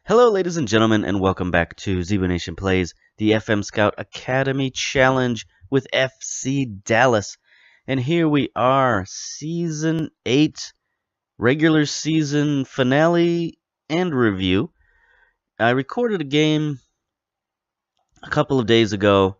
Hello, ladies and gentlemen, and welcome back to Zebo Nation Plays the FM Scout Academy Challenge with FC Dallas. And here we are, Season 8, regular season finale and review. I recorded a game a couple of days ago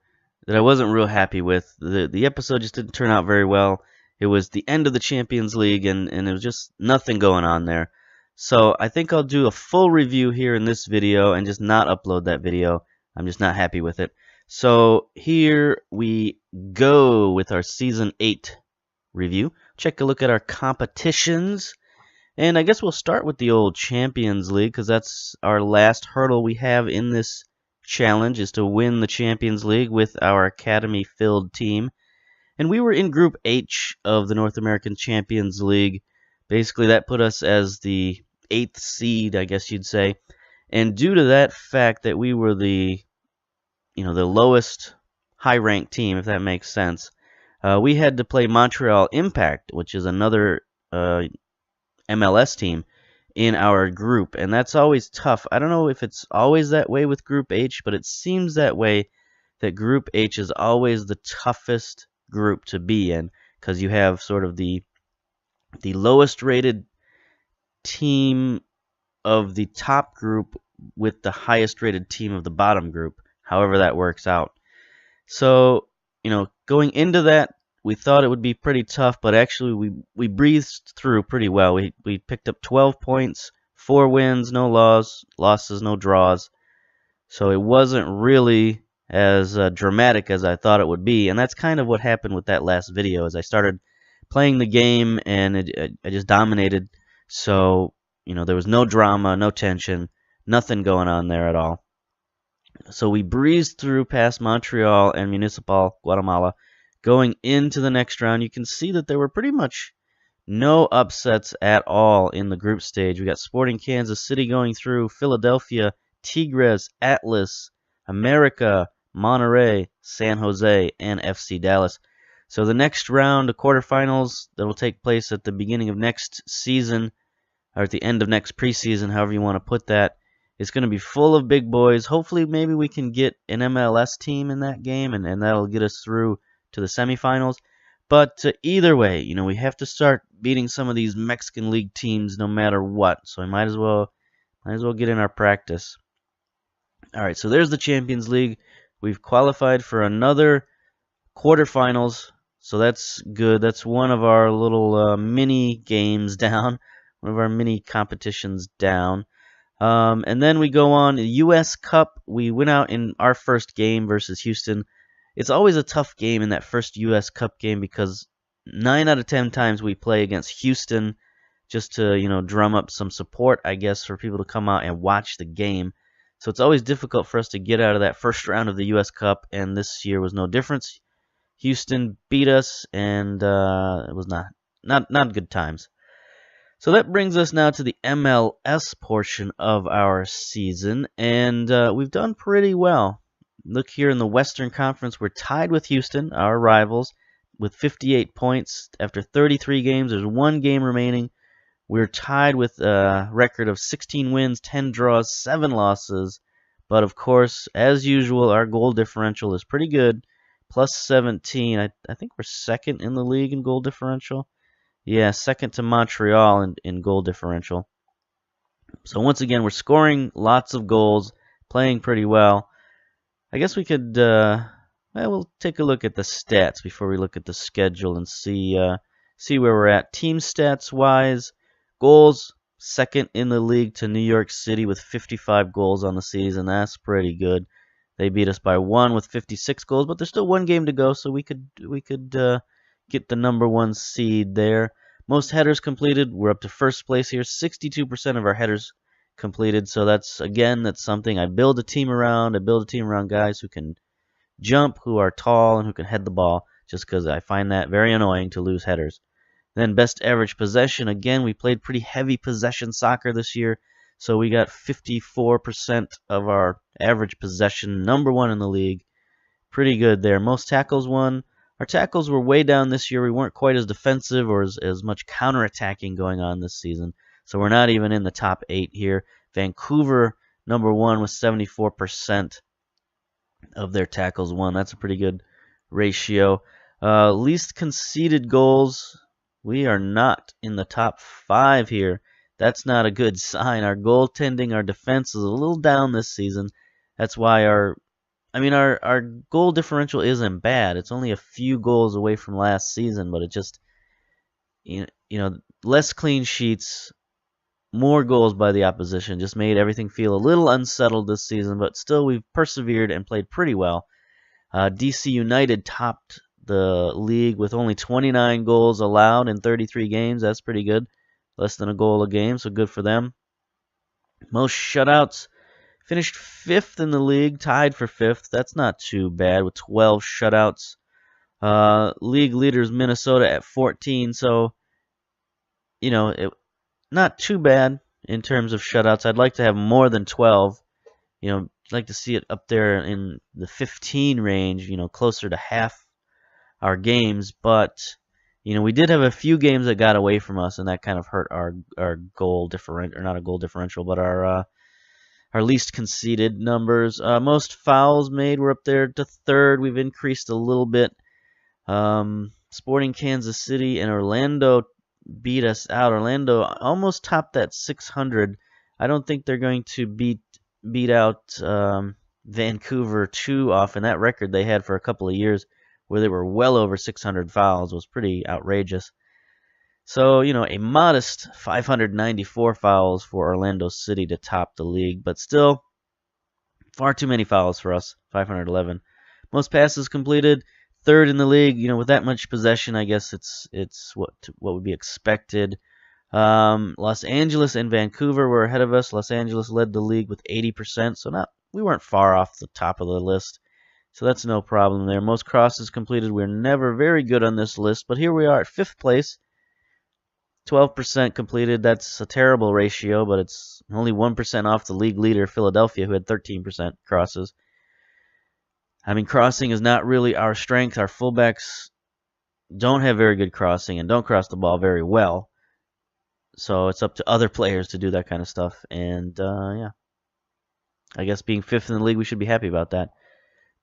that I wasn't real happy with. The episode just didn't turn out very well. It was the end of the Champions League, and there was just nothing going on there. So I think I'll do a full review here in this video and just not upload that video. I'm just not happy with it. So here we go with our Season 8 review. Check a look at our competitions. And I guess we'll start with the old Champions League because that's our last hurdle we have in this challenge, is to win the Champions League with our academy-filled team. And we were in Group H of the North American Champions League. Basically, that put us as the 8th seed, I guess you'd say. And due to that fact that we were the lowest high-ranked team, if that makes sense, we had to play Montreal Impact, which is another MLS team, in our group. And that's always tough. I don't know if it's always that way with Group H, but it seems that way, that Group H is always the toughest group to be in, because you have sort of the lowest rated team of the top group with the highest rated team of the bottom group, however that works out. So, going into that, we thought it would be pretty tough, but actually we breezed through pretty well. We picked up 12 points, 4 wins, no losses, no draws. So it wasn't really as dramatic as I thought it would be, and that's kind of what happened with that last video. As I started playing the game, and I just dominated. So, there was no drama, no tension, nothing going on there at all. So we breezed through past Montreal and Municipal Guatemala. Going into the next round, you can see that there were pretty much no upsets at all in the group stage. We got Sporting Kansas City going through, Philadelphia, Tigres, Atlas, America, Monterrey, San Jose, and FC Dallas. So the next round, the quarterfinals, that will take place at the beginning of next season, or at the end of next preseason, however you want to put that. It's going to be full of big boys. Hopefully, maybe we can get an MLS team in that game, and that'll get us through to the semifinals. But either way, we have to start beating some of these Mexican League teams no matter what. So I might as well get in our practice. All right, so there's the Champions League. We've qualified for another quarterfinals, so that's good. That's one of our little mini games down, one of our mini competitions down. And then we go on the U.S. Cup. We went out in our first game versus Houston. It's always a tough game in that first U.S. Cup game because 9 out of 10 times we play against Houston just to, drum up some support, I guess, for people to come out and watch the game. So it's always difficult for us to get out of that first round of the U.S. Cup, and this year was no difference. Houston beat us, and it was not good times. So that brings us now to the MLS portion of our season, and we've done pretty well. Look here in the Western Conference, we're tied with Houston, our rivals, with 58 points. After 33 games, there's 1 game remaining. We're tied with a record of 16 wins, 10 draws, 7 losses. But of course, as usual, our goal differential is pretty good. Plus 17. I think we're second in the league in goal differential. Yeah, second to Montreal in goal differential. So once again, we're scoring lots of goals, playing pretty well. I guess we could, we'll take a look at the stats before we look at the schedule and see where we're at. Team stats-wise, goals, second in the league to New York City with 55 goals on the season. That's pretty good. They beat us by 1 with 56 goals, but there's still 1 game to go, so we could get the number 1 seed there. Most headers completed, we're up to first place here. 62% of our headers completed, so that's something I build a team around. I build a team around guys who can jump, who are tall, and who can head the ball, just because I find that very annoying to lose headers. Then best average possession, again, we played pretty heavy possession soccer this year, so we got 54% of our average possession, number 1 in the league. Pretty good there. Most tackles won. Our tackles were way down this year. We weren't quite as defensive or as much counterattacking going on this season. So we're not even in the top 8 here. Vancouver number one with 74% of their tackles won. That's a pretty good ratio. Least conceded goals, we are not in the top 5 here. That's not a good sign. Our goaltending, our defense is a little down this season. That's why our goal differential isn't bad. It's only a few goals away from last season, but it just, less clean sheets, more goals by the opposition just made everything feel a little unsettled this season, but still we've persevered and played pretty well. DC United topped the league with only 29 goals allowed in 33 games. That's pretty good. Less than a goal a game, so good for them. Most shutouts, finished 5th in the league, tied for 5th. That's not too bad with 12 shutouts. League leaders Minnesota at 14, so not too bad in terms of shutouts. I'd like to have more than 12. I'd like to see it up there in the 15 range, closer to half our games, but we did have a few games that got away from us, and that kind of hurt our goal differential, or not a goal differential, but our least conceded numbers. Most fouls made, we're up there to 3rd. We've increased a little bit. Sporting Kansas City and Orlando beat us out. Orlando almost topped that 600. I don't think they're going to beat out Vancouver too often. That record they had for a couple of years where they were well over 600 fouls was pretty outrageous. So, a modest 594 fouls for Orlando City to top the league, but still far too many fouls for us, 511. Most passes completed, 3rd in the league. With that much possession, I guess it's what would be expected. Los Angeles and Vancouver were ahead of us. Los Angeles led the league with 80%, so we weren't far off the top of the list. So that's no problem there. Most crosses completed. We're never very good on this list, but here we are at 5th place. 12% completed. That's a terrible ratio, but it's only 1% off the league leader, Philadelphia, who had 13% crosses. Crossing is not really our strength. Our fullbacks don't have very good crossing and don't cross the ball very well. So it's up to other players to do that kind of stuff. And, yeah. I guess being 5th in the league, we should be happy about that.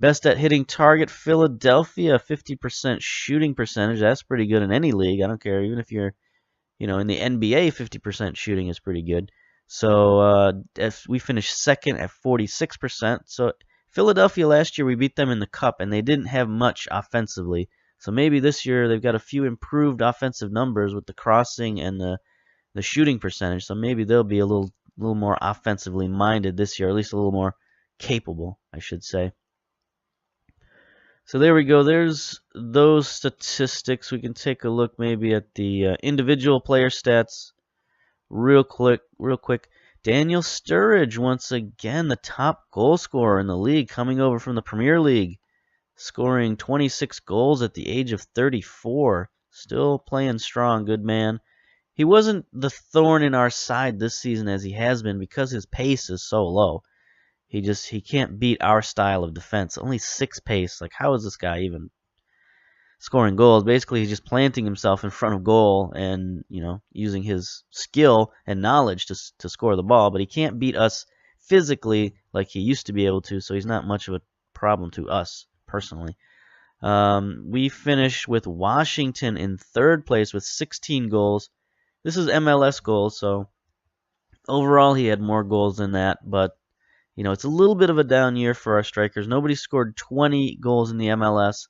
Best at hitting target, Philadelphia, 50% shooting percentage. That's pretty good in any league. I don't care. Even if you're, in the NBA, 50% shooting is pretty good. So if we finished 2nd at 46%. So Philadelphia last year, we beat them in the Cup, and they didn't have much offensively. So maybe this year they've got a few improved offensive numbers with the crossing and the shooting percentage. So maybe they'll be a little more offensively minded this year, at least a little more capable, I should say. So there we go. There's those statistics. We can take a look maybe at the individual player stats real quick. Daniel Sturridge, once again, the top goal scorer in the league, coming over from the Premier League, scoring 26 goals at the age of 34. Still playing strong, good man. He wasn't the thorn in our side this season as he has been because his pace is so low. He can't beat our style of defense. Only 6 pace. Like, how is this guy even scoring goals? Basically, he's just planting himself in front of goal and, using his skill and knowledge to score the ball. But he can't beat us physically like he used to be able to, so he's not much of a problem to us personally. We finished with Washington in 3rd place with 16 goals. This is MLS goals, so overall he had more goals than that, but it's a little bit of a down year for our strikers. Nobody scored 20 goals in the MLS,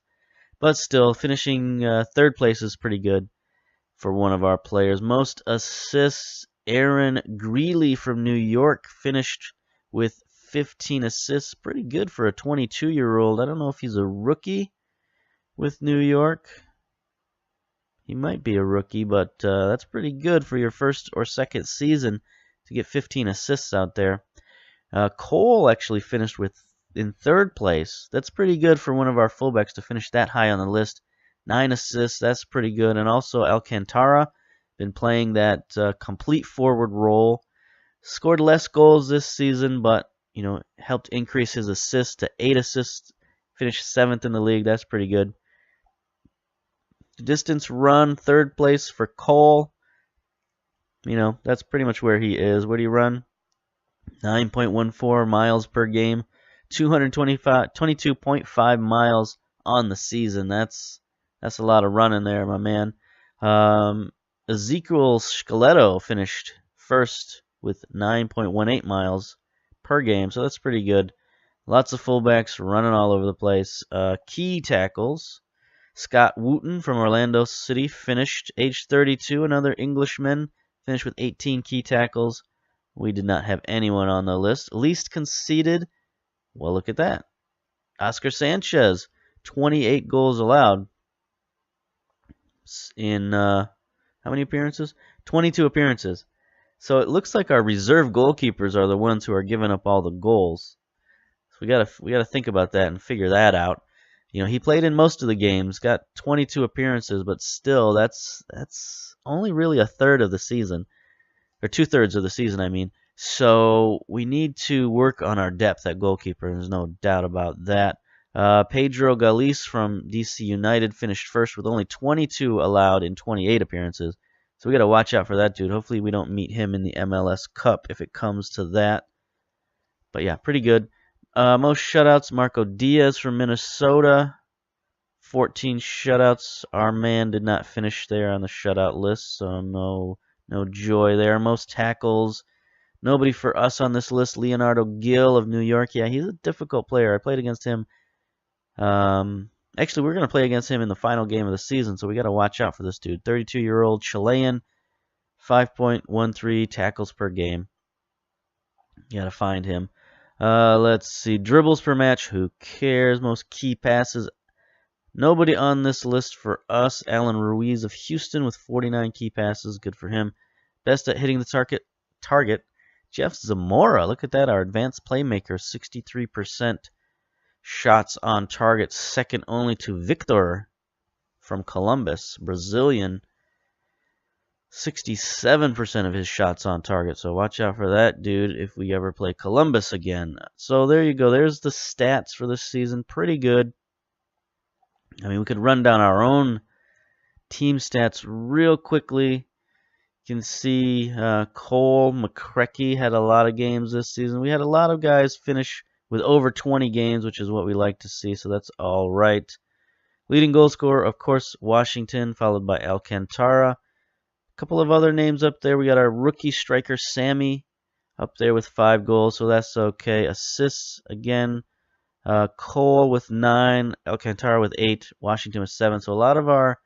but still, finishing 3rd place is pretty good for one of our players. Most assists, Aaron Greeley from New York finished with 15 assists. Pretty good for a 22-year-old. I don't know if he's a rookie with New York. He might be a rookie, but that's pretty good for your 1st or 2nd season to get 15 assists out there. Cole actually finished in 3rd place. That's pretty good for one of our fullbacks to finish that high on the list. 9 assists, that's pretty good. And also Alcantara, been playing that complete forward role. Scored less goals this season, but helped increase his assists to 8 assists. Finished 7th in the league. That's pretty good. Distance run, 3rd place for Cole. That's pretty much where he is. What do you run? 9.14 miles per game, 22.5 miles on the season. That's a lot of running there, my man. Ezekiel Skeletto finished first with 9.18 miles per game, so that's pretty good. Lots of fullbacks running all over the place. Key tackles. Scott Wooten from Orlando City finished, age 32. Another Englishman finished with 18 key tackles. We did not have anyone on the list. Least conceded. Well, look at that. Oscar Sanchez, 28 goals allowed in how many appearances? 22 appearances. So it looks like our reserve goalkeepers are the ones who are giving up all the goals. So we gotta think about that and figure that out. You know, he played in most of the games, got 22 appearances, but still, that's only really a third of the season, or 2/3 of the season, I mean. So we need to work on our depth at goalkeeper. There's no doubt about that. Pedro Galiz from DC United finished first with only 22 allowed in 28 appearances. So we got to watch out for that dude. Hopefully we don't meet him in the MLS Cup if it comes to that. But yeah, pretty good. Most shutouts, Marco Diaz from Minnesota. 14 shutouts. Our man did not finish there on the shutout list, so no joy there. Most tackles. Nobody for us on this list. Leonardo Gil of New York. Yeah, he's a difficult player. I played against him. Actually, we're going to play against him in the final game of the season, so we got to watch out for this dude. 32-year-old Chilean. 5.13 tackles per game. You got to find him. Let's see. Dribbles per match. Who cares? Most key passes. Nobody on this list for us. Alan Ruiz of Houston with 49 key passes. Good for him. Best at hitting the target. Jeff Zamora. Look at that. Our advanced playmaker. 63% shots on target. Second only to Victor from Columbus. Brazilian. 67% of his shots on target. So watch out for that dude if we ever play Columbus again. So there you go. There's the stats for this season. Pretty good. I mean, we could run down our own team stats real quickly. You can see Cole McCrecky had a lot of games this season. We had a lot of guys finish with over 20 games, which is what we like to see. So that's all right. Leading goal scorer, of course, Washington, followed by Alcantara. Couple of other names up there. We got our rookie striker Sammy up there with 5 goals, so that's okay. Assists again, Cole with 9, Alcantara with 8, Washington with 7. So a lot of our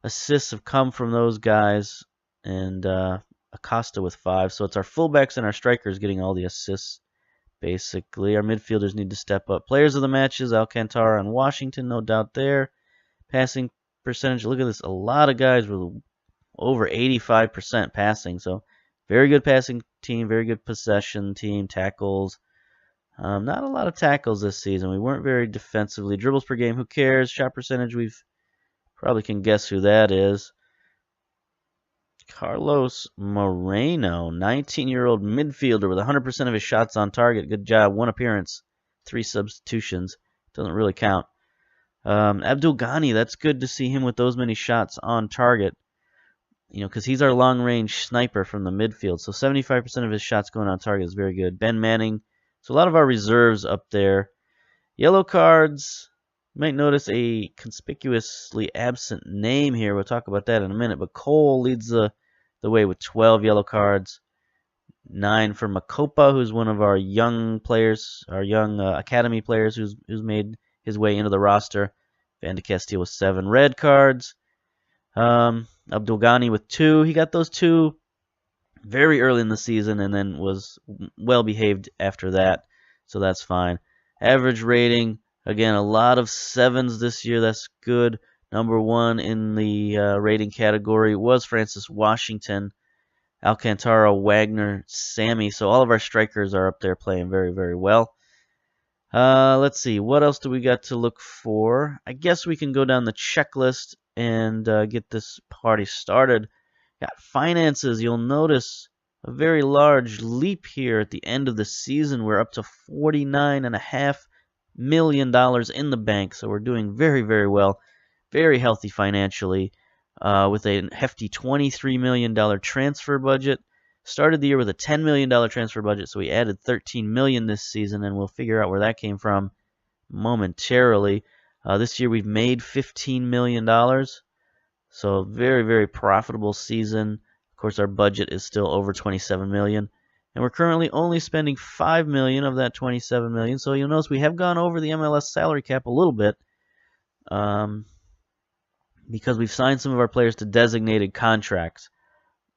assists have come from those guys, and Acosta with 5. So it's our fullbacks and our strikers getting all the assists. Basically, our midfielders need to step up. Players of the matches, Alcantara and Washington, no doubt there. Passing percentage, look at this. A lot of guys with over 85% passing, so very good passing team, very good possession team, tackles. Not a lot of tackles this season. We weren't very defensively. Dribbles per game, who cares? Shot percentage, we've probably can guess who that is. Carlos Moreno, 19-year-old midfielder with 100% of his shots on target. Good job. 1 appearance, 3 substitutions. Doesn't really count. Abdul Ghani, that's good to see him with those many shots on target. You know, because he's our long-range sniper from the midfield. So 75% of his shots going on target is very good. Ben Manning. So a lot of our reserves up there. Yellow cards. You might notice a conspicuously absent name here. We'll talk about that in a minute. But Cole leads the way with 12 yellow cards. 9 for Makopa, who's one of our young players, our young academy players who's made his way into the roster. Van de Castile with 7 red cards. Abdul Ghani with 2. He got those 2 very early in the season and then was well behaved after that, so that's fine. Average rating, again, a lot of 7s this year. That's good. Number 1 in the rating category was Francis Washington, Alcantara, Wagner, Sammy. So all of our strikers are up there playing very, very well. Let's see. What else do we got to look for? I guess we can go down the checklist and get this party started. Got finances. You'll notice a very large leap here at the end of the season. We're up to $49.5 million in the bank, so we're doing very, very well. Very healthy financially, with a hefty $23 million transfer budget. started the year with a $10 million transfer budget, so we added $13 million this season, and we'll figure out where that came from momentarily. This year we've made $15 million, so very, very profitable season. Of course, our budget is still over $27 million, and we're currently only spending $5 million of that $27 million. So you'll notice we have gone over the MLS salary cap a little bit, because we've signed some of our players to designated contracts,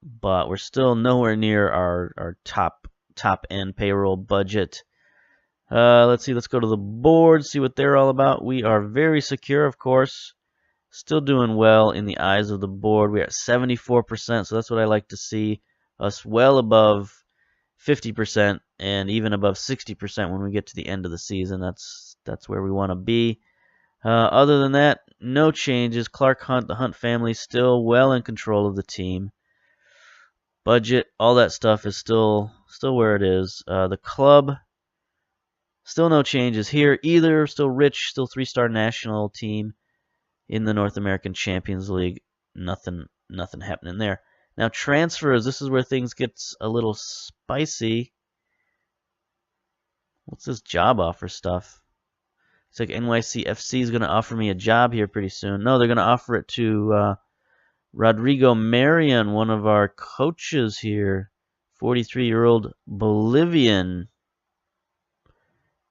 but we're still nowhere near our top end payroll budget. Let's see, let's go to the board, see what they're all about. We are very secure, of course. Still doing well in the eyes of the board. We're at 74%, so that's what I like to see. Us well above 50% and even above 60% when we get to the end of the season. That's where we want to be. Other than that, no changes. Clark Hunt, the Hunt family, still well in control of the team. Budget, all that stuff is still where it is. The club, still no changes here either. Still rich, still 3-star national team in the North American Champions League. Nothing happening there. Now transfers, this is where things gets a little spicy. What's this job offer stuff? It's like NYCFC is going to offer me a job here pretty soon. No, they're going to offer it to Rodrigo Marion, one of our coaches here. 43-year-old Bolivian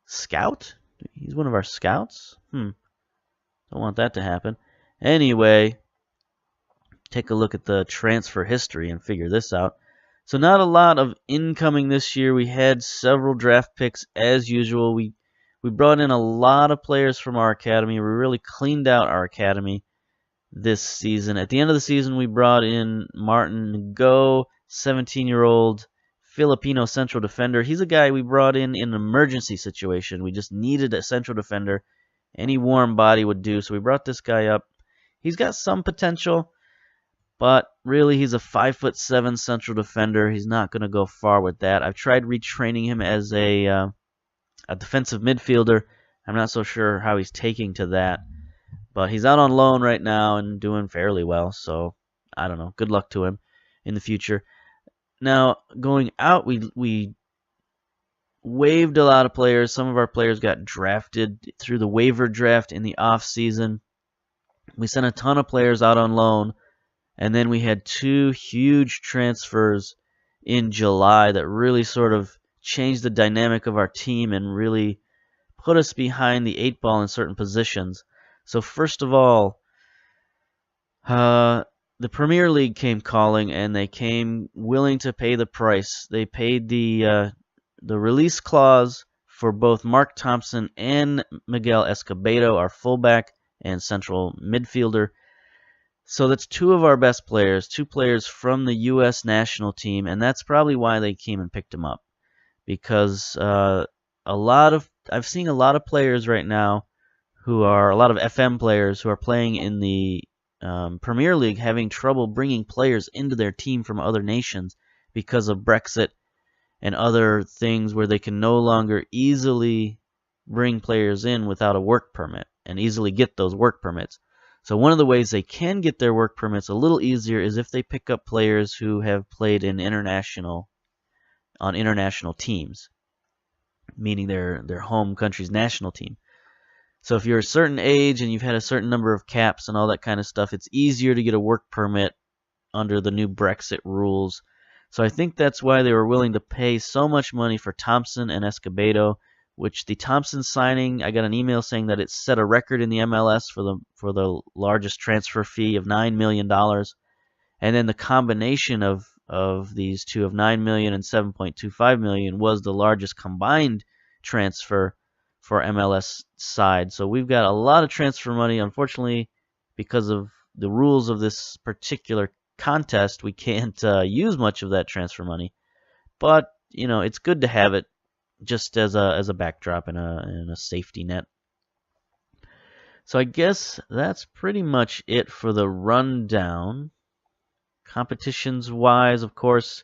scout? He's one of our scouts? Don't want that to happen. Anyway, take a look at the transfer history and figure this out. So not a lot of incoming this year. We had several draft picks as usual. We brought in a lot of players from our academy. We really cleaned out our academy this season. At the end of the season, we brought in Martin Go, 17-year-old Filipino central defender. He's a guy we brought in an emergency situation. We just needed a central defender. Any warm body would do, so we brought this guy up. He's got some potential, but really he's a 5'7" central defender. He's not going to go far with that. I've tried retraining him as a defensive midfielder. I'm not so sure how he's taking to that, but he's out on loan right now and doing fairly well, so I don't know. Good luck to him in the future. Now, going out, we waived a lot of players. Some of our players got drafted through the waiver draft in the off season. We sent a ton of players out on loan, and then we had 2 huge transfers in July that really sort of changed the dynamic of our team and really put us behind the 8 ball in certain positions. So first of all, the Premier League came calling, and they came willing to pay the price. They paid the release clause for both Mark Thompson and Miguel Escobedo, our fullback and central midfielder. So that's 2 of our best players, 2 players from the U.S. national team, and that's probably why they came and picked him up. Because I've seen a lot of players right now who are a lot of FM players who are playing in the Premier League having trouble bringing players into their team from other nations because of Brexit and other things where they can no longer easily bring players in without a work permit and easily get those work permits. So one of the ways they can get their work permits a little easier is if they pick up players who have played in international teams, meaning their home country's national team. So if you're a certain age and you've had a certain number of caps and all that kind of stuff, it's easier to get a work permit under the new Brexit rules. So I think that's why they were willing to pay so much money for Thompson and Escobedo, which the Thompson signing, I got an email saying that it set a record in the MLS for the largest transfer fee of $9 million. And then the combination of these two of $9 million and $7.25 million was the largest combined transfer for MLS side. So we've got a lot of transfer money. Unfortunately, because of the rules of this particular contest, we can't use much of that transfer money. But, you know, it's good to have it just as a backdrop and a safety net. So I guess that's pretty much it for the rundown. Competitions-wise, of course,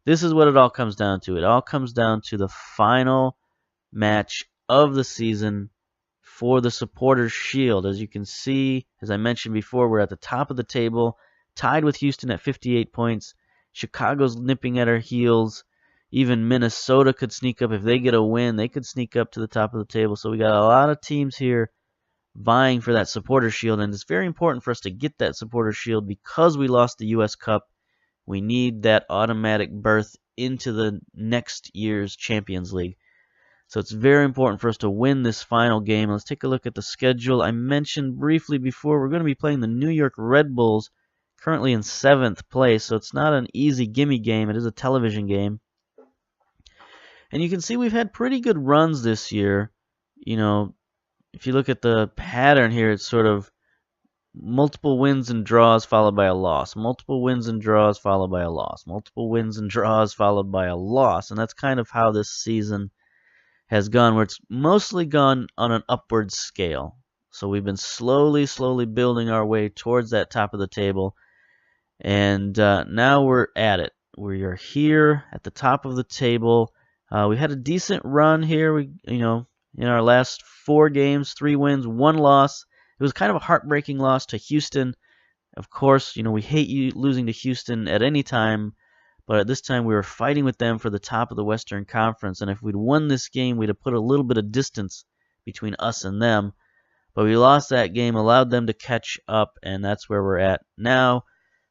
this is what it all comes down to. It all comes down to the final match of the season for the Supporters' Shield. As you can see, as I mentioned before, we're at the top of the table, tied with Houston at 58 points. Chicago's nipping at our heels. Even Minnesota could sneak up. If they get a win, they could sneak up to the top of the table. So we got a lot of teams here vying for that supporter shield, and it's very important for us to get that supporter shield because we lost the U.S. Cup. We need that automatic berth into the next year's Champions League. So it's very important for us to win this final game. Let's take a look at the schedule. I mentioned briefly before we're going to be playing the New York Red Bulls, currently in 7th place. So it's not an easy gimme game. It is a television game. And you can see we've had pretty good runs this year. You know, if you look at the pattern here, it's sort of multiple wins and draws followed by a loss. Multiple wins and draws followed by a loss. Multiple wins and draws followed by a loss. And that's kind of how this season has gone, where it's mostly gone on an upward scale. So we've been slowly building our way towards that top of the table. And now we're at it. We are here at the top of the table. We had a decent run here. In our last 4 games, 3 wins, 1 loss. It was kind of a heartbreaking loss to Houston. Of course, we hate losing to Houston at any time, but at this time we were fighting with them for the top of the Western Conference, and if we'd won this game, we'd have put a little bit of distance between us and them. But we lost that game, allowed them to catch up, and that's where we're at now.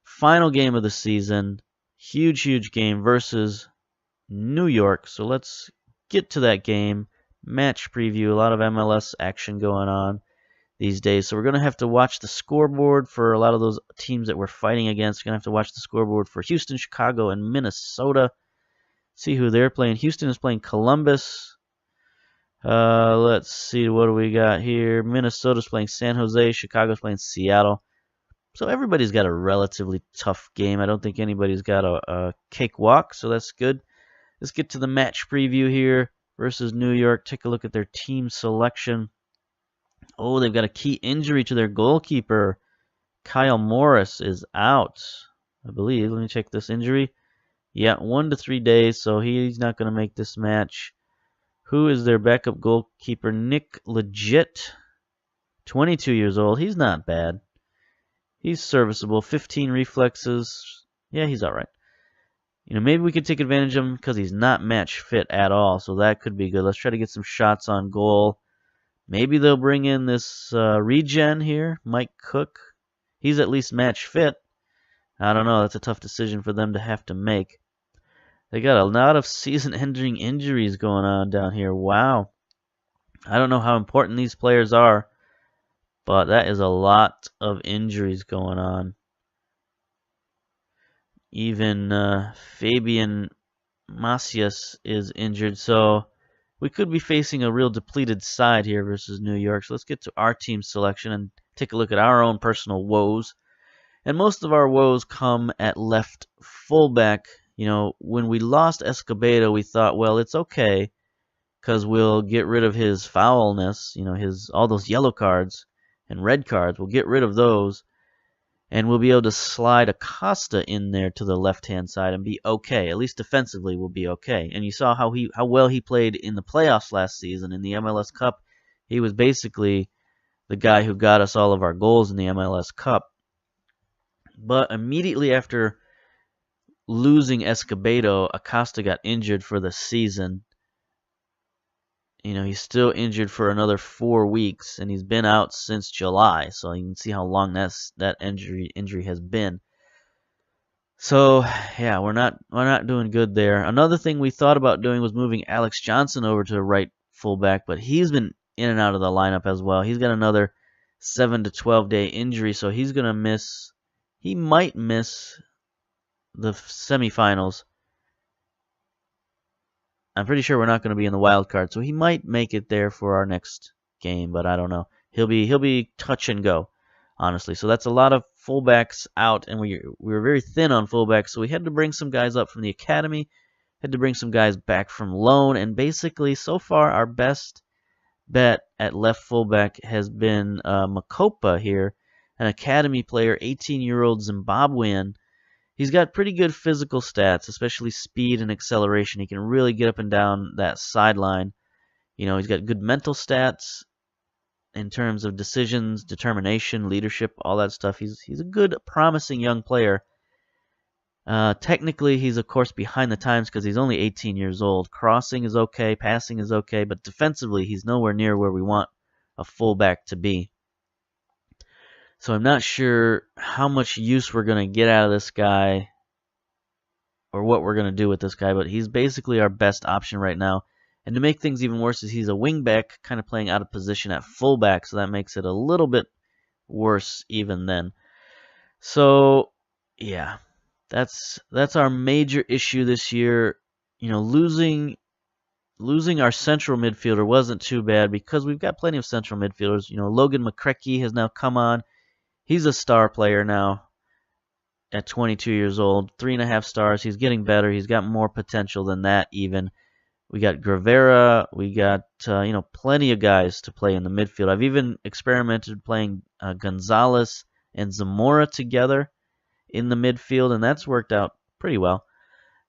Final game of the season. Huge game versus New York. So let's get to that game. Match preview. A lot of MLS action going on these days. So we're going to have to watch the scoreboard for a lot of those teams that we're fighting against. We're going to have to watch the scoreboard for Houston, Chicago, and Minnesota. See who they're playing. Houston is playing Columbus. Let's see, what do we got here? Minnesota's playing San Jose. Chicago's playing Seattle. So everybody's got a relatively tough game. I don't think anybody's got a cakewalk, so that's good. Let's get to the match preview here versus New York. Take a look at their team selection. Oh, they've got a key injury to their goalkeeper. Kyle Morris is out, I believe. Let me check this injury. Yeah, 1 to 3 days, so he's not going to make this match. Who is their backup goalkeeper? Nick Legit, 22 years old. He's not bad. He's serviceable. 15 reflexes. Yeah, he's all right. Maybe we could take advantage of him because he's not match fit at all, so that could be good. Let's try to get some shots on goal. Maybe they'll bring in this regen here, Mike Cook. He's at least match fit. I don't know. That's a tough decision for them to have to make. They got a lot of season-ending injuries going on down here. Wow. I don't know how important these players are, but that is a lot of injuries going on. Even Fabian Macias is injured, so we could be facing a real depleted side here versus New York. So let's get to our team selection and take a look at our own personal woes. And most of our woes come at left fullback. When we lost Escobedo, we thought, well, it's okay because we'll get rid of his foulness, all those yellow cards and red cards. We'll get rid of those, and we'll be able to slide Acosta in there to the left-hand side and be okay. At least defensively, we'll be okay. And you saw how well he played in the playoffs last season in the MLS Cup. He was basically the guy who got us all of our goals in the MLS Cup. But immediately after losing Escobedo, Acosta got injured for the season. He's still injured for another 4 weeks, and he's been out since July. So you can see how long that injury has been. So yeah, we're not doing good there. Another thing we thought about doing was moving Alex Johnson over to right fullback, but he's been in and out of the lineup as well. He's got another 7 to 12 day injury, so he's gonna miss. He might miss the semifinals. I'm pretty sure we're not going to be in the wild card, so he might make it there for our next game, but I don't know. He'll be touch and go, honestly. So that's a lot of fullbacks out, and we were very thin on fullbacks, so we had to bring some guys up from the academy, had to bring some guys back from loan, and basically so far our best bet at left fullback has been Makopa here, an academy player, 18-year-old Zimbabwean. He's got pretty good physical stats, especially speed and acceleration. He can really get up and down that sideline. He's got good mental stats in terms of decisions, determination, leadership, all that stuff. He's a good, promising young player. Technically, he's of course behind the times because he's only 18 years old. Crossing is okay, passing is okay, but defensively, he's nowhere near where we want a fullback to be. So I'm not sure how much use we're going to get out of this guy or what we're going to do with this guy, but he's basically our best option right now. And to make things even worse is he's a wingback, kind of playing out of position at fullback, so that makes it a little bit worse even then. So, yeah, that's our major issue this year. You know, losing our central midfielder wasn't too bad because we've got plenty of central midfielders. You know, Logan McCrecky has now come on. He's a star player now at 22 years old. 3.5 stars. He's getting better. He's got more potential than that even. We got Gravera. We got, plenty of guys to play in the midfield. I've even experimented playing Gonzalez and Zamora together in the midfield, and that's worked out pretty well.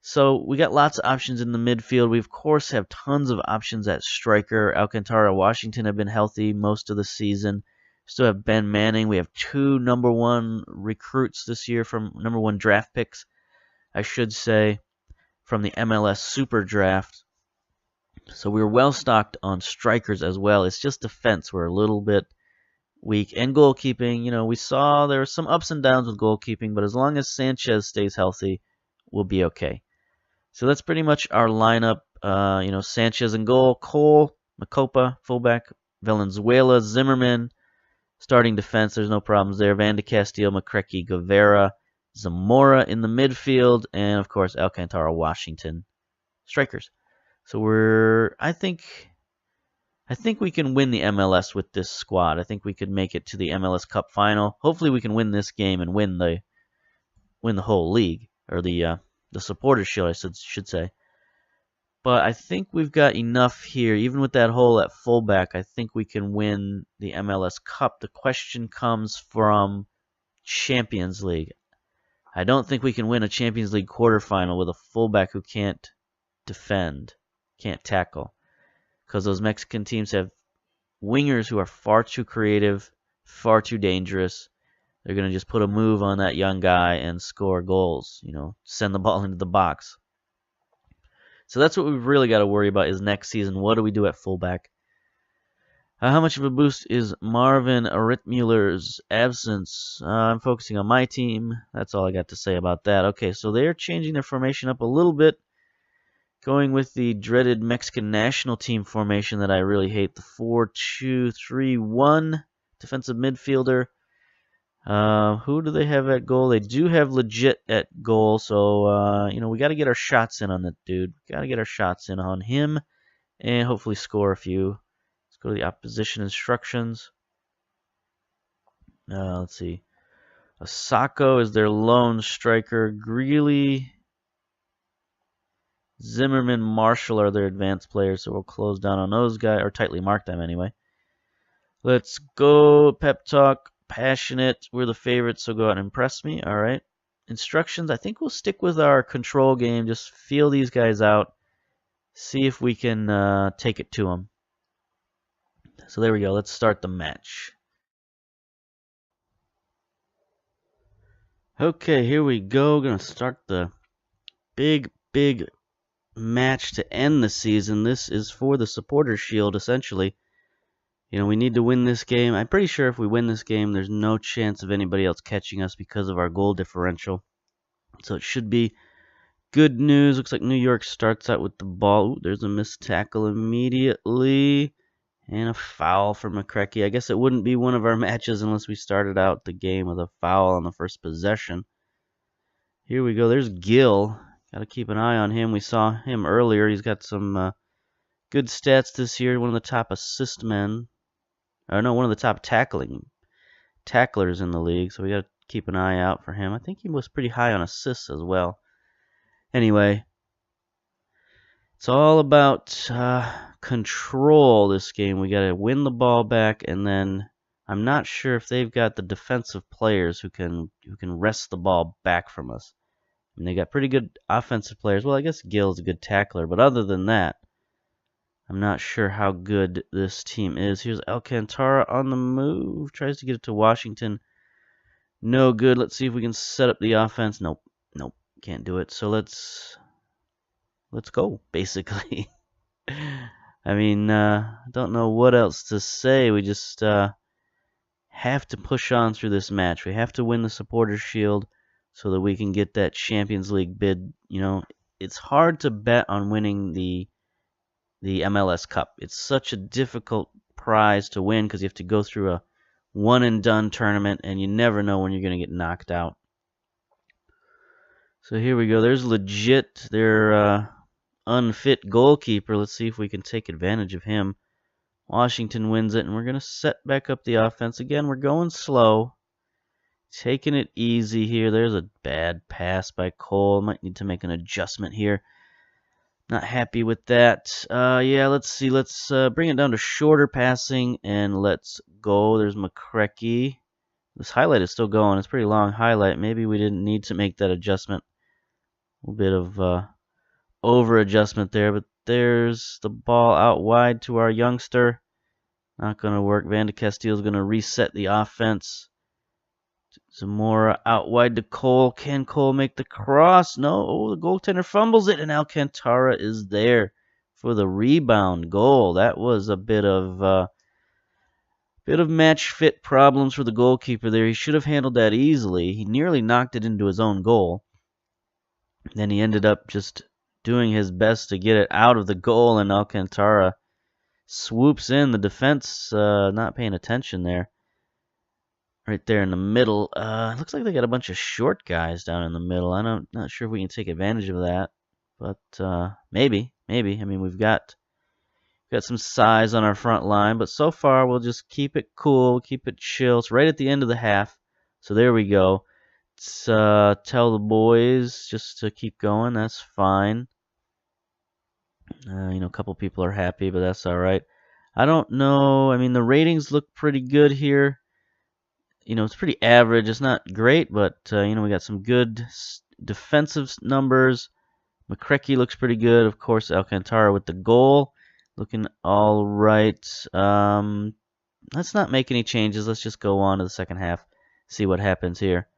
So we got lots of options in the midfield. We, of course, have tons of options at striker. Alcantara, Washington have been healthy most of the season. Still have Ben Manning. We have 2 number 1 recruits this year from number 1 draft picks, I should say, from the MLS Super Draft. So we're well stocked on strikers as well. It's just defense we're a little bit weak. And goalkeeping, we saw there were some ups and downs with goalkeeping, but as long as Sanchez stays healthy, we'll be okay. So that's pretty much our lineup. Sanchez in goal, Cole, Macopa, fullback, Valenzuela, Zimmerman, starting defense. There's no problems there. Van de Castillo, McCrecky, Guevara, Zamora in the midfield, and of course Alcantara, Washington, strikers. So I think we can win the MLS with this squad. I think we could make it to the MLS Cup final. Hopefully we can win this game and win the whole league, or the Supporters Shield, I should say. But I think we've got enough here. Even with that hole at fullback, I think we can win the MLS Cup. The question comes from Champions League. I don't think we can win a Champions League quarterfinal with a fullback who can't defend, can't tackle. Because those Mexican teams have wingers who are far too creative, far too dangerous. They're going to just put a move on that young guy and score goals, send the ball into the box. So that's what we've really got to worry about is next season. What do we do at fullback? How much of a boost is Marvin Rittmuller's absence? I'm focusing on my team. That's all I got to say about that. Okay, so they're changing their formation up a little bit. Going with the dreaded Mexican national team formation that I really hate, the 4-2-3-1 defensive midfielder. Who do they have at goal? They do have Legit at goal, so we got to get our shots in on that dude. Got to get our shots in on him, and hopefully score a few. Let's go to the opposition instructions. Let's see. Asako is their lone striker. Greeley, Zimmerman, Marshall are their advanced players, so we'll close down on those guys, or tightly mark them anyway. Let's go. Pep talk. Passionate. We're the favorites, so go out and impress me. All right. Instructions. I think we'll stick with our control game. Just feel these guys out. See if we can take it to them. So there we go. Let's start the match. Okay, here we go. Gonna start the big match to end the season. This is for the Supporters Shield, essentially. We need to win this game. I'm pretty sure if we win this game, there's no chance of anybody else catching us because of our goal differential. So it should be good news. Looks like New York starts out with the ball. Ooh, there's a missed tackle immediately. And a foul for McCrecky. I guess it wouldn't be one of our matches unless we started out the game with a foul on the first possession. Here we go. There's Gill. Got to keep an eye on him. We saw him earlier. He's got some good stats this year. One of the top assist men. One of the top tacklers in the league. So we got to keep an eye out for him. I think he was pretty high on assists as well. Anyway, it's all about control this game. We got to win the ball back, and then I'm not sure if they've got the defensive players who can wrest the ball back from us. I mean, they got pretty good offensive players. Well, I guess Gill's a good tackler, but other than that, I'm not sure how good this team is. Here's Alcantara on the move. Tries to get it to Washington. No good. Let's see if we can set up the offense. Nope. Can't do it. So let's go, basically. I mean, don't know what else to say. We just have to push on through this match. We have to win the Supporters' Shield so that we can get that Champions League bid. You know, it's hard to bet on winning the MLS Cup. It's such a difficult prize to win because you have to go through a one-and-done tournament, and you never know when you're going to get knocked out. So here we go. There's legit their unfit goalkeeper. Let's see if we can take advantage of him. Washington wins it, and we're going to set back up the offense. Again, we're going slow. Taking it easy here. There's a bad pass by Cole. Might need to make an adjustment here. Not happy with that. Yeah, let's see. Let's bring it down to shorter passing, and let's go. There's McCrecky. This highlight is still going. It's a pretty long highlight. Maybe we didn't need to make that adjustment. A little bit of over adjustment there, but there's the ball out wide to our youngster. Not going to work. Van de Castile's going to reset the offense. Zamora out wide to Cole. Can Cole make the cross? No. Oh, the goaltender fumbles it, and Alcantara is there for the rebound goal. That was a bit of match fit problems for the goalkeeper there. He should have handled that easily. He nearly knocked it into his own goal. Then he ended up just doing his best to get it out of the goal, and Alcantara swoops in. The defense not paying attention there. Right there in the middle. Looks like they got a bunch of short guys down in the middle. I'm not sure if we can take advantage of that, but maybe. I mean, we've got some size on our front line, but so far we'll just keep it cool, keep it chill. It's right at the end of the half, so there we go. Let's tell the boys just to keep going. That's fine. You know, a couple people are happy, but that's all right. I don't know. I mean, the ratings look pretty good here. You know, it's pretty average. It's not great, but, you know, we got some good defensive numbers. McCrecky looks pretty good. Of course, Alcantara with the goal. Looking all right. Let's not make any changes. Let's just go on to the second half. See what happens here.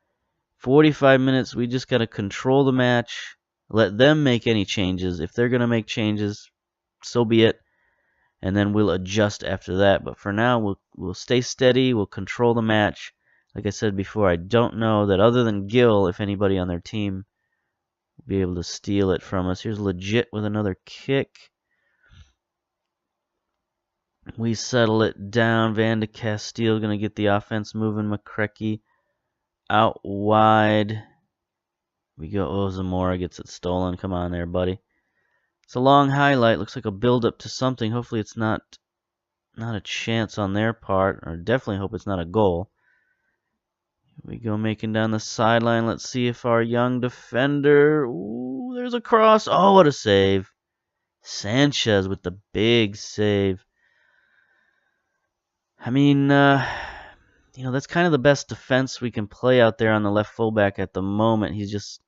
45 minutes. We just got to control the match. Let them make any changes. If they're going to make changes, so be it. And then we'll adjust after that. But for now, we'll stay steady. We'll control the match. Like I said before, I don't know that other than Gill, if anybody on their team will be able to steal it from us. Here's Legit with another kick. We settle it down. Van de Castile going to get the offense moving. McCrecky out wide. We go. Oh, Zamora gets it stolen. Come on there, buddy. It's a long highlight. Looks like a build-up to something. Hopefully it's not a chance on their part. Or definitely hope it's not a goal. Here we go, making down the sideline. Let's see if our young defender... Ooh, there's a cross. Oh, what a save. Sanchez with the big save. I mean, you know, that's kind of the best defense we can play out there on the left fullback at the moment. He's just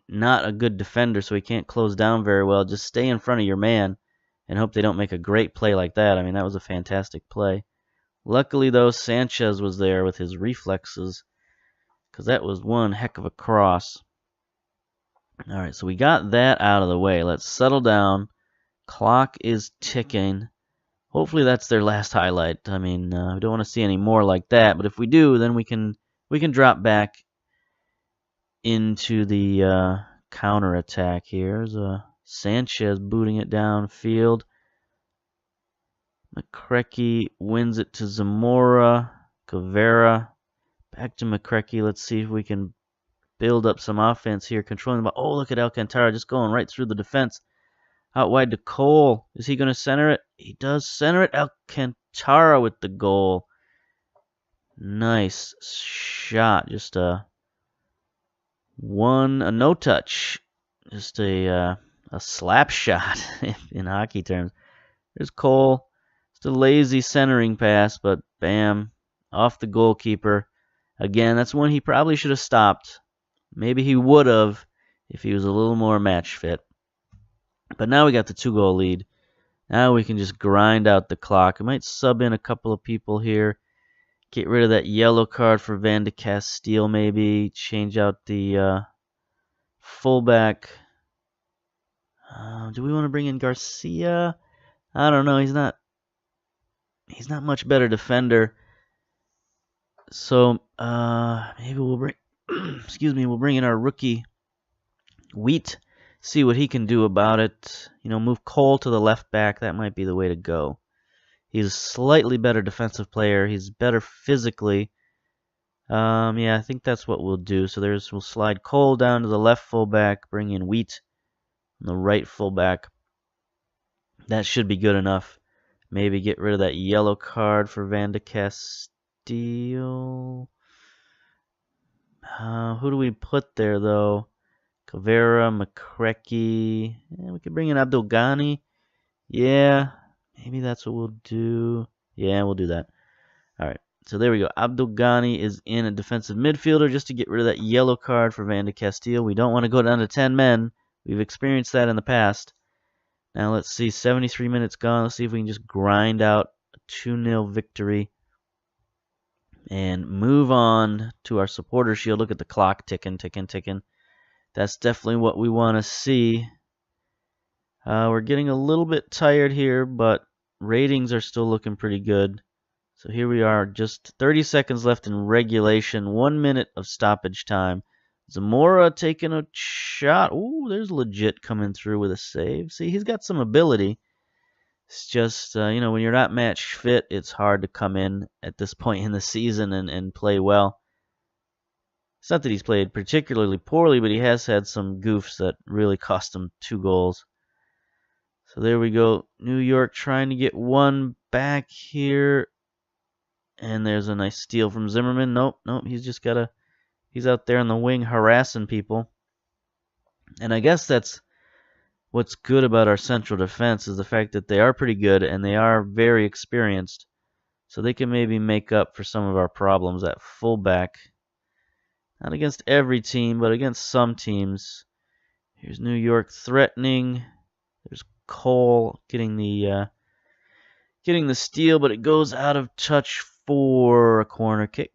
not a good defender, so he can't close down very well. Just stay in front of your man and hope they don't make a great play like that. I mean, that was a fantastic play. Luckily, though, Sanchez was there with his reflexes because that was one heck of a cross. All right, so we got that out of the way. Let's settle down. Clock is ticking. Hopefully that's their last highlight. I mean, we don't want to see any more like that, but if we do, then we can drop back into the counter attack here. There's Sanchez booting it downfield. McCrecky wins it to Zamora. Caveira back to McCrecky. Let's see if we can build up some offense here, controlling the ball. Oh, look at Alcantara just going right through the defense. Out wide to Cole. Is he going to center it? He does center it. Alcantara with the goal. Nice shot. Just a no touch. Just a slap shot in hockey terms. There's Cole. It's a lazy centering pass, but bam, off the goalkeeper. Again, that's one he probably should have stopped. Maybe he would have if he was a little more match fit. But now we got the 2-goal lead. Now we can just grind out the clock. I might sub in a couple of people here. Get rid of that yellow card for Van de Castile maybe. Change out the fullback. Do we want to bring in Garcia? I don't know. He's not much better defender. So maybe we'll bring excuse me, we'll bring in our rookie Wheat, see what he can do about it. Move Cole to the left back. That might be the way to go. He's a slightly better defensive player. He's better physically. Yeah, I think that's what we'll do. So we'll slide Cole down to the left fullback, bring in Wheat on the right fullback. That should be good enough. Maybe get rid of that yellow card for Van de Castillo. Who do we put there, though? Caveira, McCrecky. We could bring in Abdul Ghani. Yeah, maybe that's what we'll do. Yeah, we'll do that. All right, so there we go. Abdul Ghani is in a defensive midfielder just to get rid of that yellow card for Van de Castillo. We don't want to go down to 10 men. We've experienced that in the past. Now let's see, 73 minutes gone. Let's see if we can just grind out a 2-0 victory and move on to our supporter shield. Look at the clock ticking, ticking, ticking. That's definitely what we want to see. We're getting a little bit tired here, but ratings are still looking pretty good. So here we are, just 30 seconds left in regulation, 1 minute of stoppage time. Zamora taking a shot. Ooh, there's legit coming through with a save. See, he's got some ability. It's just, when you're not match fit, it's hard to come in at this point in the season and play well. It's not that he's played particularly poorly, but he has had some goofs that really cost him 2 goals. So there we go. New York trying to get one back here. And there's a nice steal from Zimmerman. Nope, he's out there on the wing harassing people. And I guess that's what's good about our central defense is the fact that they are pretty good and they are very experienced. So they can maybe make up for some of our problems at fullback. Not against every team, but against some teams. Here's New York threatening. There's Cole getting the steal, but it goes out of touch for a corner kick.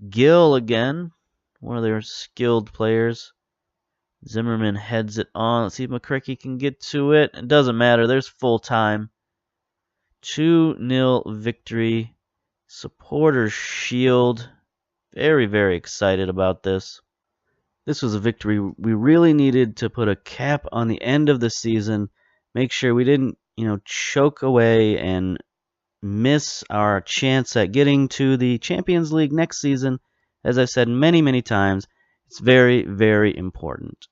Gill again, one of their skilled players. Zimmerman heads it on. Let's see if McCrecky can get to it. It doesn't matter. There's full time. 2-0 victory. Supporters shield. Very, very excited about this. This was a victory we really needed to put a cap on the end of the season. Make sure we didn't, choke away and miss our chance at getting to the Champions League next season. As I've said many, many times, it's very, very important.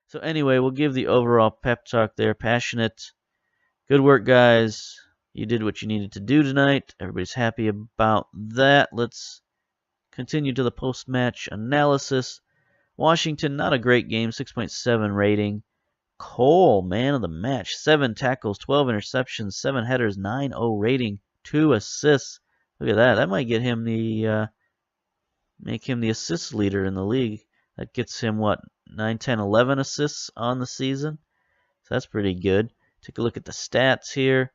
So anyway, we'll give the overall pep talk there. Passionate. Good work, guys. You did what you needed to do tonight. Everybody's happy about that. Let's continue to the post-match analysis. Washington, not a great game. 6.7 rating. Cole, man of the match. 7 tackles, 12 interceptions, 7 headers, 9.0 rating, 2 assists. Look at that. That might get him make him the assist leader in the league. That gets him, 9, 10, 11 assists on the season. So that's pretty good. Take a look at the stats here.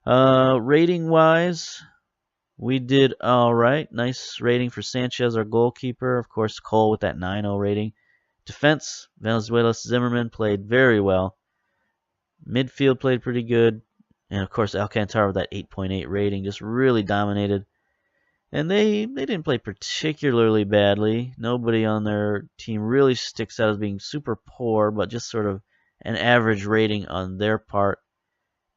Rating-wise, we did all right. Nice rating for Sanchez, our goalkeeper. Of course, Cole with that 9.0 rating. Defense, Venezuela's Zimmerman played very well. Midfield played pretty good. And, of course, Alcantara with that 8.8 rating just really dominated. And they didn't play particularly badly. Nobody on their team really sticks out as being super poor, but just sort of an average rating on their part.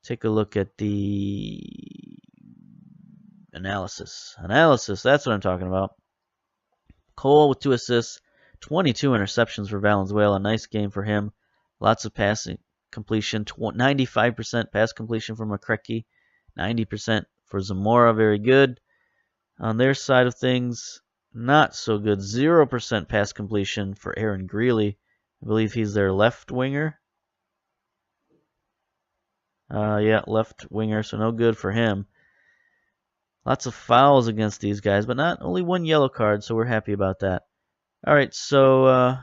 Take a look at the analysis. Analysis, that's what I'm talking about. Cole with 2 assists, 22 interceptions for Valenzuela. Nice game for him. Lots of passing completion. 95% pass completion for McCrecky. 90% for Zamora. Very good. On their side of things, not so good. 0% pass completion for Aaron Greeley. I believe he's their left winger. Yeah, left winger, so no good for him. Lots of fouls against these guys, but not only 1 yellow card, so we're happy about that. All right, so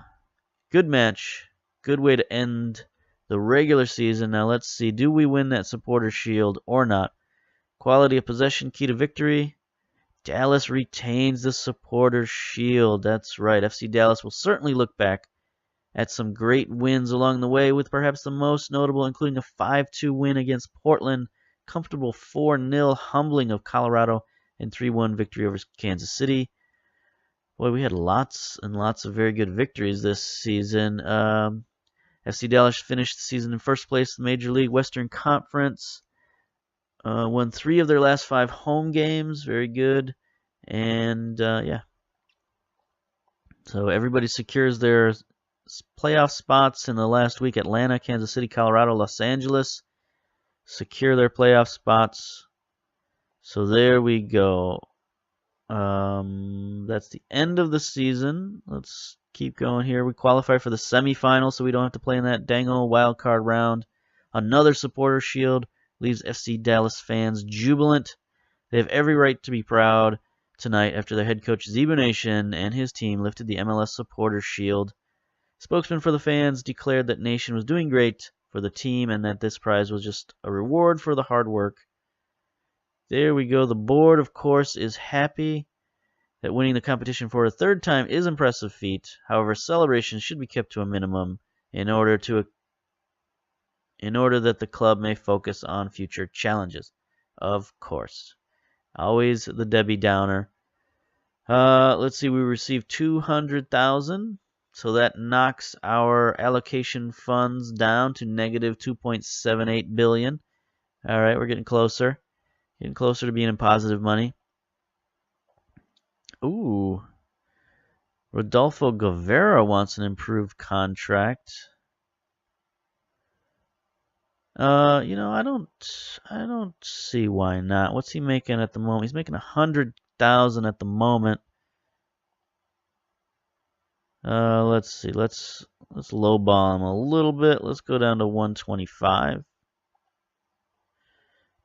good match. Good way to end the regular season. Now let's see, do we win that supporter shield or not? Quality of possession, key to victory. Dallas retains the Supporters Shield. That's right. FC Dallas will certainly look back at some great wins along the way, with perhaps the most notable including a 5-2 win against Portland, comfortable 4-0 humbling of Colorado, and 3-1 victory over Kansas City. Boy, we had lots and lots of very good victories this season. FC Dallas finished the season in first place in the Major League Western Conference. Won 3 of their last 5 home games. Very good. And, yeah. So everybody secures their playoff spots in the last week. Atlanta, Kansas City, Colorado, Los Angeles secure their playoff spots. So there we go. That's the end of the season. Let's keep going here. We qualify for the semifinals, so we don't have to play in that dang old wild card round. Another Supporter Shield leaves FC Dallas fans jubilant. They have every right to be proud tonight after their head coach Ziba Nation and his team lifted the MLS Supporter Shield. Spokesman for the fans declared that Nation was doing great for the team and that this prize was just a reward for the hard work. There we go. The board, of course, is happy that winning the competition for a 3rd time is an impressive feat. However, celebrations should be kept to a minimum in order that the club may focus on future challenges. Of course. Always the Debbie Downer. Let's see, we received $200,000. So that knocks our allocation funds down to negative $2.78 billion. All right, we're getting closer. Getting closer to being in positive money. Ooh. Rodolfo Guevara wants an improved contract. I don't see why not. What's he making at the moment? He's making $100,000 at the moment. Let's see. Let's lowball him a little bit. Let's go down to 125.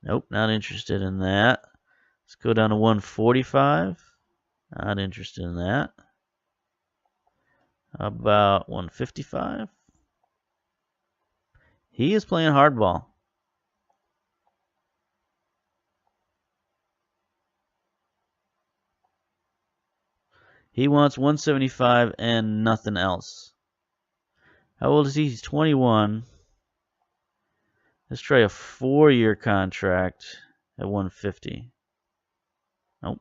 Nope, not interested in that. Let's go down to 145. Not interested in that. How about 155? He is playing hardball. He wants 175 and nothing else. How old is he? He's 21. Let's try a 4-year contract at 150. Nope.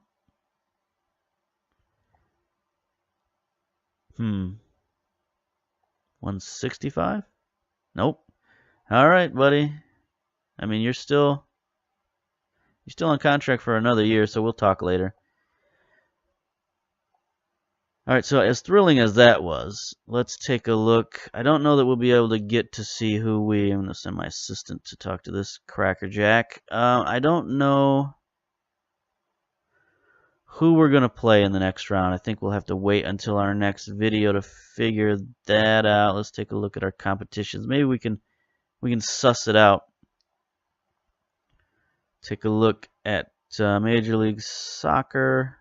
165? Nope. All right, buddy. I mean, you're still on contract for another year, so we'll talk later. All right, so as thrilling as that was, let's take a look. I don't know that we'll be able to get to see I'm going to send my assistant to talk to this crackerjack. I don't know who we're going to play in the next round. I think we'll have to wait until our next video to figure that out. Let's take a look at our competitions. Maybe we can suss it out. Take a look at Major League Soccer.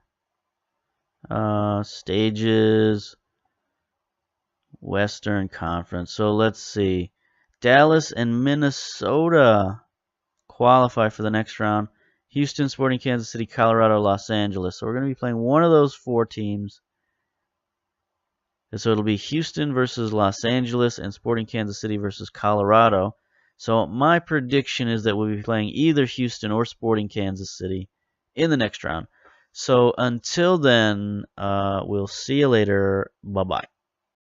Stages, Western Conference. So let's see. Dallas and Minnesota qualify for the next round. Houston, Sporting Kansas City, Colorado, Los Angeles. So we're going to be playing one of those 4 teams. And so it'll be Houston versus Los Angeles and Sporting Kansas City versus Colorado. So my prediction is that we'll be playing either Houston or Sporting Kansas City in the next round. So until then, we'll see you later. Bye-bye.